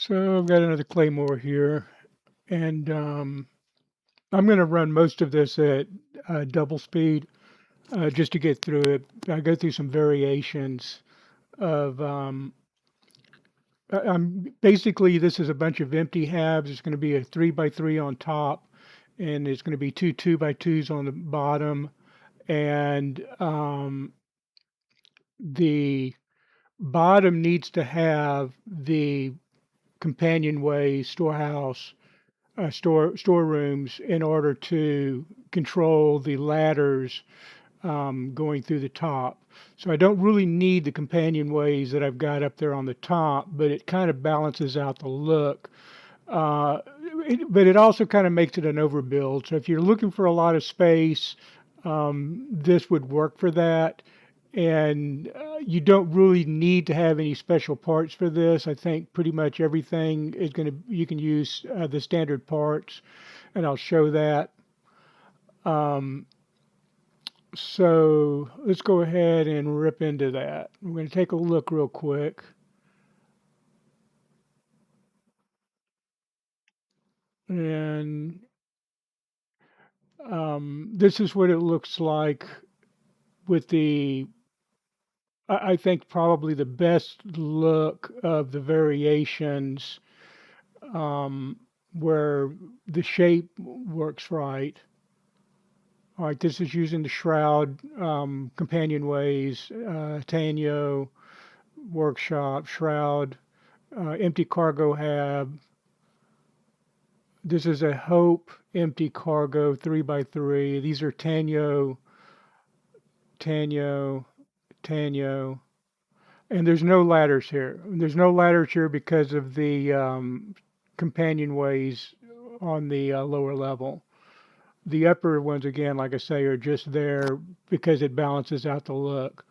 So I've got another claymore here, and I'm going to run most of this at double speed just to get through it. I go through some variations of. I'm basically this is a bunch of empty halves. It's going to be a 3x3 on top, and it's going to be two 2x2s on the bottom, and the bottom needs to have the companionway storehouse storerooms in order to control the ladders going through the top. So I don't really need the companionways that I've got up there on the top, but it kind of balances out the look. Uh, but it also kind of makes it an overbuild. So if you're looking for a lot of space, this would work for that. And you don't really need to have any special parts for this. I think pretty much everything is going to, you can use the standard parts, and I'll show that. Um, so let's go ahead and rip into that. We're going to take a look real quick. And this is what it looks like with the, I think probably the best look of the variations um, where the shape works right. All right, this is using the shroud companionways, Tanyo, workshop, shroud, empty cargo hab. This is a Hope empty cargo 3x3. These are Tanyo, Tanyo, Tanyo. And there's no ladders here. There's no ladders here because of the companionways on the lower level. The upper ones, again, like I say, are just there because it balances out the look.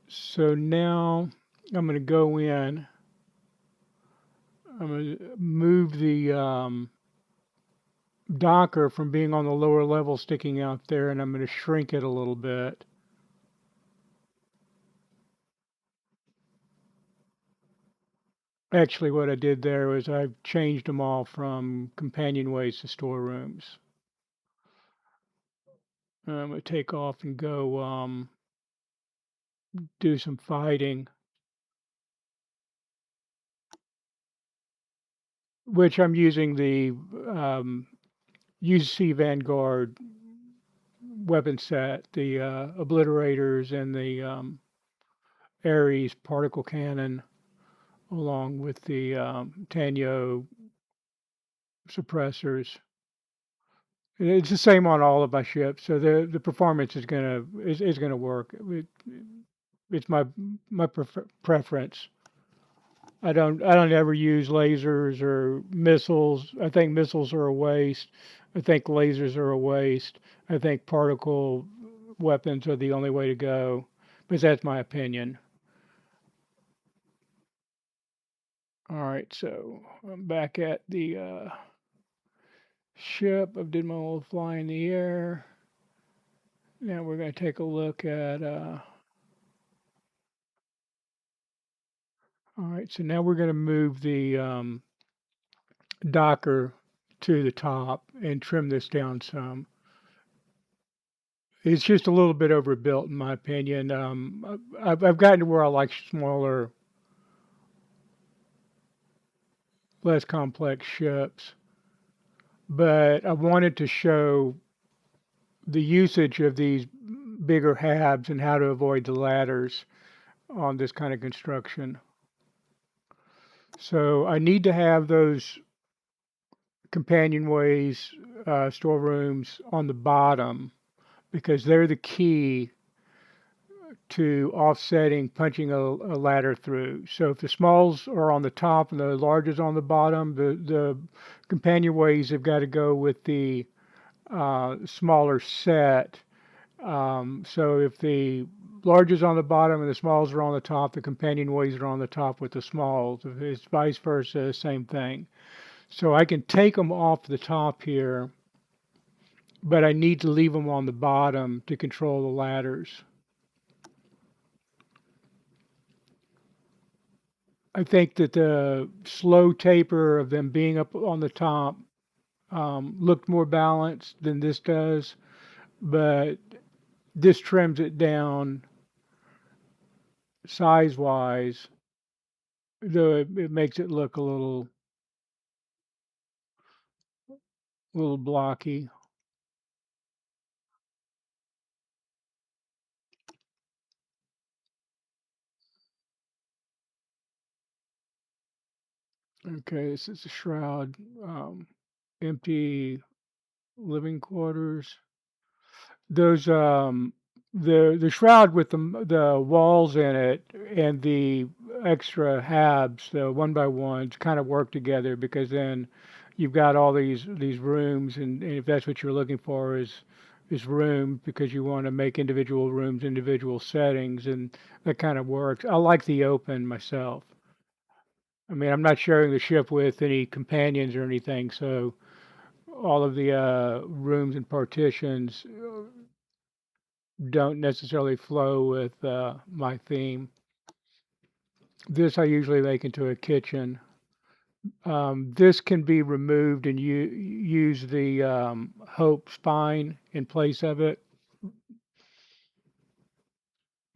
So now I'm going to go in. I'm going to move the Docker from being on the lower level sticking out there, and I'm going to shrink it a little bit. Actually, what I did there was I've changed them all from companionways to storerooms. I'm going to take off and go do some fighting, which I'm using the UC Vanguard weapon set, the obliterators and the Ares particle cannon, along with the Tanyo suppressors. It's the same on all of my ships, so the performance is gonna work. It's my preference. I don't ever use lasers or missiles. I think missiles are a waste. I think lasers are a waste. I think particle weapons are the only way to go, but that's my opinion. All right, so I'm back at the ship. I did my little fly in the air. Now we're going to take a look at. All right, so now we're going to move the Docker to the top and trim this down some. It's just a little bit overbuilt, in my opinion. I've gotten to where I like smaller, less complex ships, but I wanted to show the usage of these bigger habs and how to avoid the ladders on this kind of construction. So I need to have those companionways, storerooms on the bottom because they're the key to offsetting punching a ladder through. So if the smalls are on the top and the larges on the bottom, the companionways have got to go with the smaller set. So if the large is on the bottom and the smalls are on the top, the companionways are on the top with the smalls. If it's vice versa, same thing. So I can take them off the top here, but I need to leave them on the bottom to control the ladders. I think that the slow taper of them being up on the top looked more balanced than this does, but this trims it down size wise, though it makes it look a little blocky. Okay, this is a shroud, um, empty living quarters. Those the shroud with the walls in it and the extra habs, the one by ones, kind of work together because then you've got all these rooms, and if that's what you're looking for is rooms because you want to make individual rooms, individual settings, and that kind of works. I like the open myself. I mean, I'm not sharing the ship with any companions or anything, so all of the rooms and partitions don't necessarily flow with my theme. This I usually make into a kitchen. This can be removed and you use the Hope spine in place of it.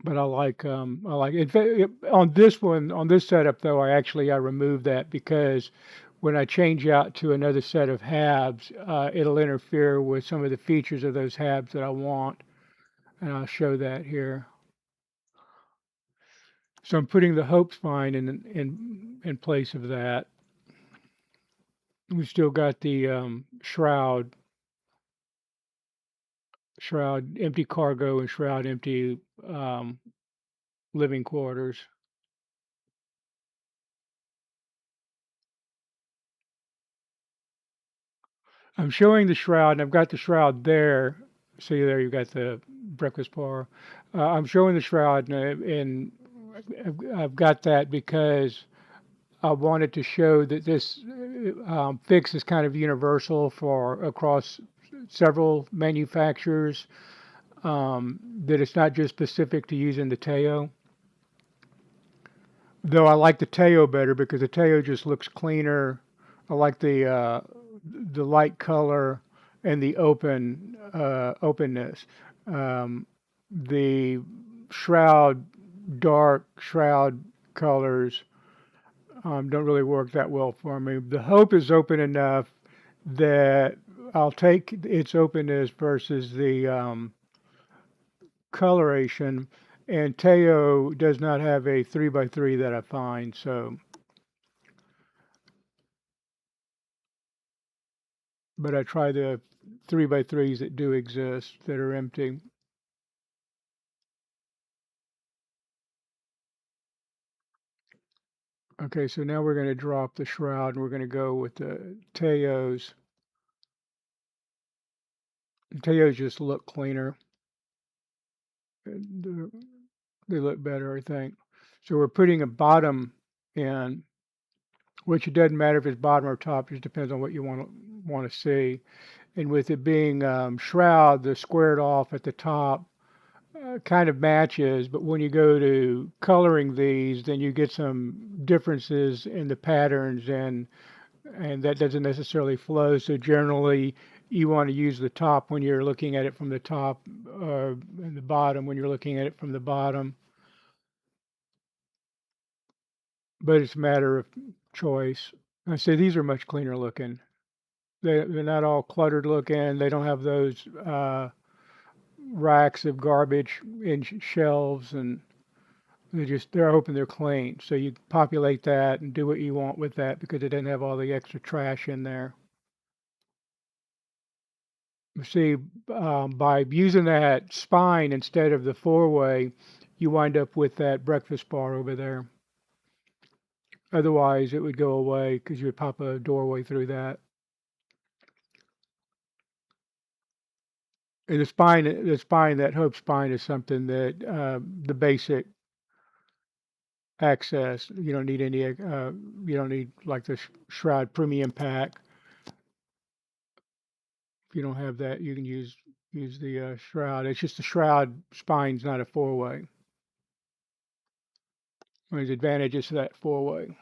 But I like in fact, on this one on this setup though I removed that because when I change out to another set of habs, it'll interfere with some of the features of those habs that I want, and I'll show that here. So I'm putting the Hope spine in place of that. We still got the shroud empty cargo and shroud empty um, living quarters. I'm showing the shroud, and I've got the shroud there. See there, you've got the breakfast bar. I'm showing the shroud, and I've got that because I wanted to show that this fix is kind of universal for across several manufacturers. That it's not just specific to using the Teo. Though I like the Teo better because the Teo just looks cleaner. I like the light color and the openness. Um, the shroud, dark shroud colors don't really work that well for me. The Hope is open enough that I'll take its openness versus the coloration. And Teo does not have a 3 by 3 that I find, so but I try the 3 by 3s that do exist that are empty. Okay, so now we're going to drop the shroud and we're going to go with the Teos. The Teos just look cleaner. and They look better, I think. So we're putting a bottom in, which it doesn't matter if it's bottom or top, it just depends on what you want to see. And with it being shroud, the squared off at the top kind of matches, but when you go to coloring these, then you get some differences in the patterns, and that doesn't necessarily flow. So generally, you want to use the top when you're looking at it from the top, and the bottom when you're looking at it from the bottom. But it's a matter of choice. I say these are much cleaner looking. They're not all cluttered looking. They don't have those racks of garbage in shelves, and they're open, they're clean. So you populate that and do what you want with that because it doesn't have all the extra trash in there. See, by using that spine instead of the four-way, you wind up with that breakfast bar over there. Otherwise, it would go away because you would pop a doorway through that. And that Hope spine is something that the basic access. You don't need any. You don't need like the Shroud Premium Pack. If you don't have that, you can use the Shroud. It's just the Shroud spine's not a four-way. There's advantages to that four-way.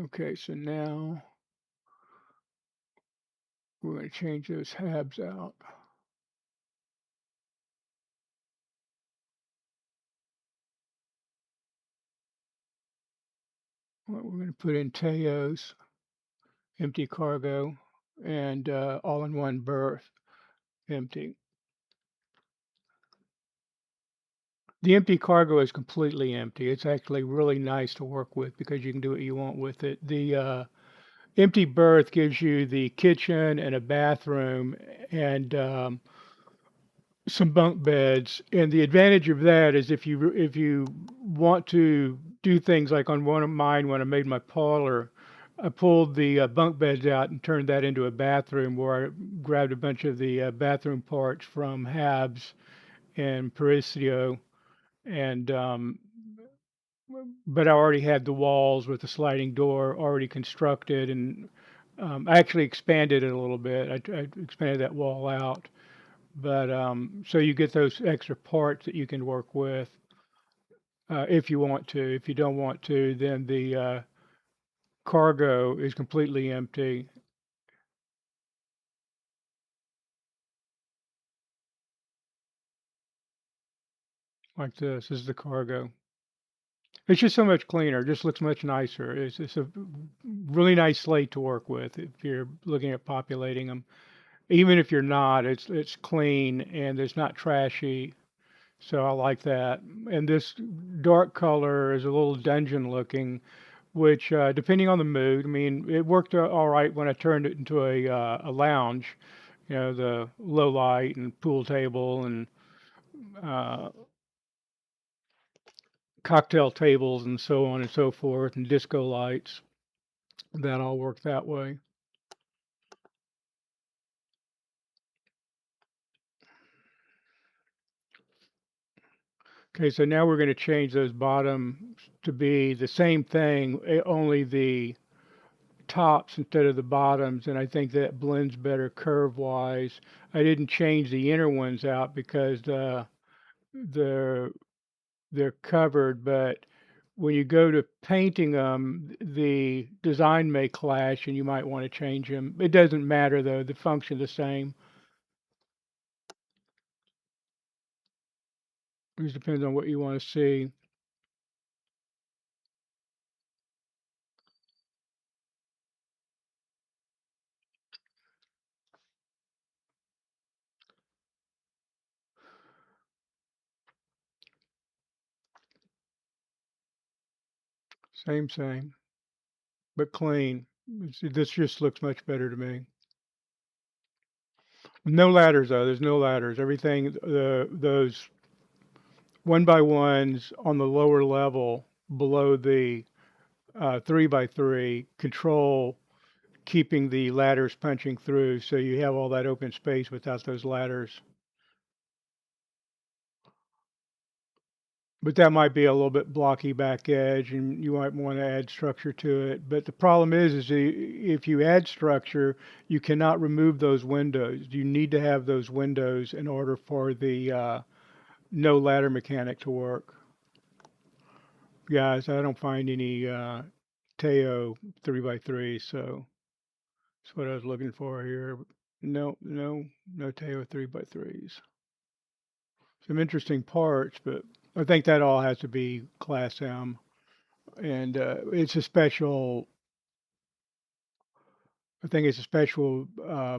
Okay, so now we're going to change those Habs out. We're going to put in Teos, empty cargo, and all-in-one berth, empty. The empty cargo is completely empty. It's actually really nice to work with because you can do what you want with it. The empty berth gives you the kitchen and a bathroom and some bunk beds. And the advantage of that is if you want to do things like on one of mine when I made my parlor, I pulled the bunk beds out and turned that into a bathroom where I grabbed a bunch of the bathroom parts from Habs and Perisio and but I already had the walls with the sliding door already constructed, and I actually expanded it a little bit. I expanded that wall out, but so you get those extra parts that you can work with if you want to. If you don't want to, then the cargo is completely empty, like this. This is the cargo. It's just so much cleaner. It just looks much nicer. It's a really nice slate to work with if you're looking at populating them. Even if you're not, it's clean and it's not trashy. So I like that. And this dark color is a little dungeon looking, which depending on the mood, I mean, it worked all right when I turned it into a lounge. You know, the low light and pool table and uh, cocktail tables and so on and so forth, and disco lights. That all worked that way. Okay, so now we're going to change those bottoms to be the same thing, only the tops instead of the bottoms, and I think that blends better curve wise. I didn't change the inner ones out because they're they're covered, but when you go to painting them, the design may clash and you might want to change them. It doesn't matter though, the function the same. It just depends on what you want to see. Same, but clean. This just looks much better to me. No ladders though. There's no ladders. Everything, those one by ones on the lower level below the three by three control keeping the ladders punching through, so you have all that open space without those ladders. But that might be a little bit blocky back edge, and you might want to add structure to it. But the problem is if you add structure, you cannot remove those windows. You need to have those windows in order for the no ladder mechanic to work. Guys, I don't find any Teo 3x3, so that's what I was looking for here. No Teo 3x3s. Some interesting parts, but I think that all has to be Class M. And it's a special, I think it's a special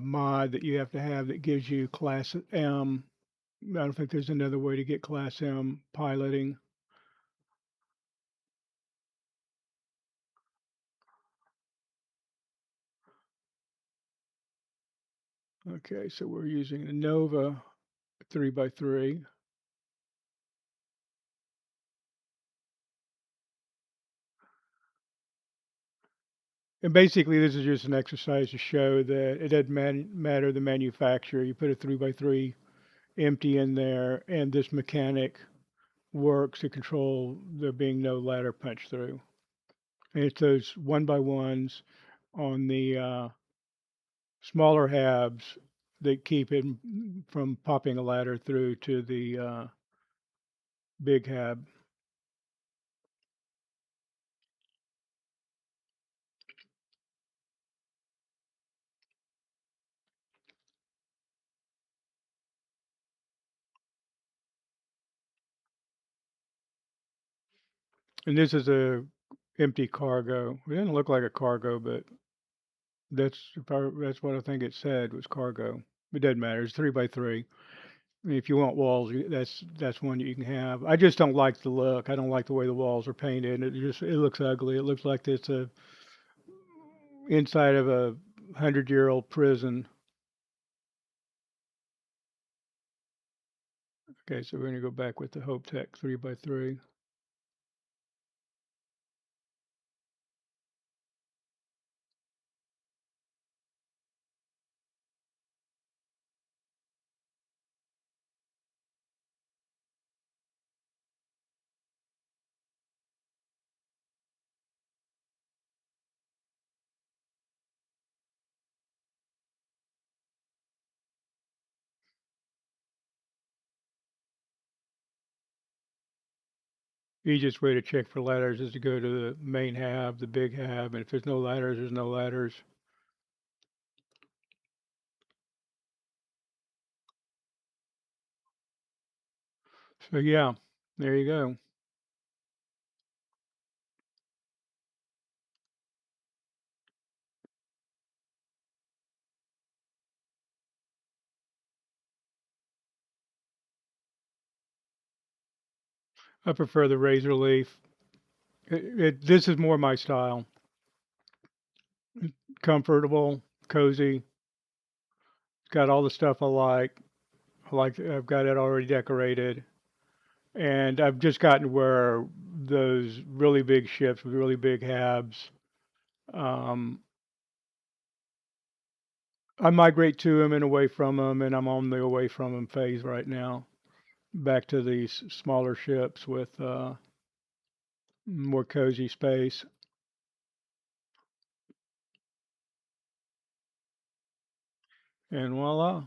mod that you have to have that gives you Class M. I don't think there's another way to get Class M piloting. Okay, so we're using the Nova 3x3. And basically, this is just an exercise to show that it doesn't matter the manufacturer. You put a 3x3 empty in there, and this mechanic works to control there being no ladder punch through. And it's those one by ones on the smaller habs that keep it from popping a ladder through to the big hab. And this is a empty cargo. It doesn't look like a cargo, but that's what I think it said was cargo. It doesn't matter. It's 3 by 3. I mean, if you want walls, that's one that you can have. I just don't like the look. I don't like the way the walls are painted. It looks ugly. It looks like it's a inside of a 100-year-old prison. Okay, so we're gonna go back with the Hope Tech 3 by 3. Easiest way to check for ladders is to go to the main hab, the big hab, and if there's no ladders, there's no ladders. So yeah, there you go. I prefer the razor leaf. This is more my style. Comfortable, cozy. It's got all the stuff I like. I've got it already decorated. And I've just gotten where those really big ships with really big habs, um, I migrate to them and away from them, and I'm on the away from them phase right now. Back to these smaller ships with more cozy space. And voila.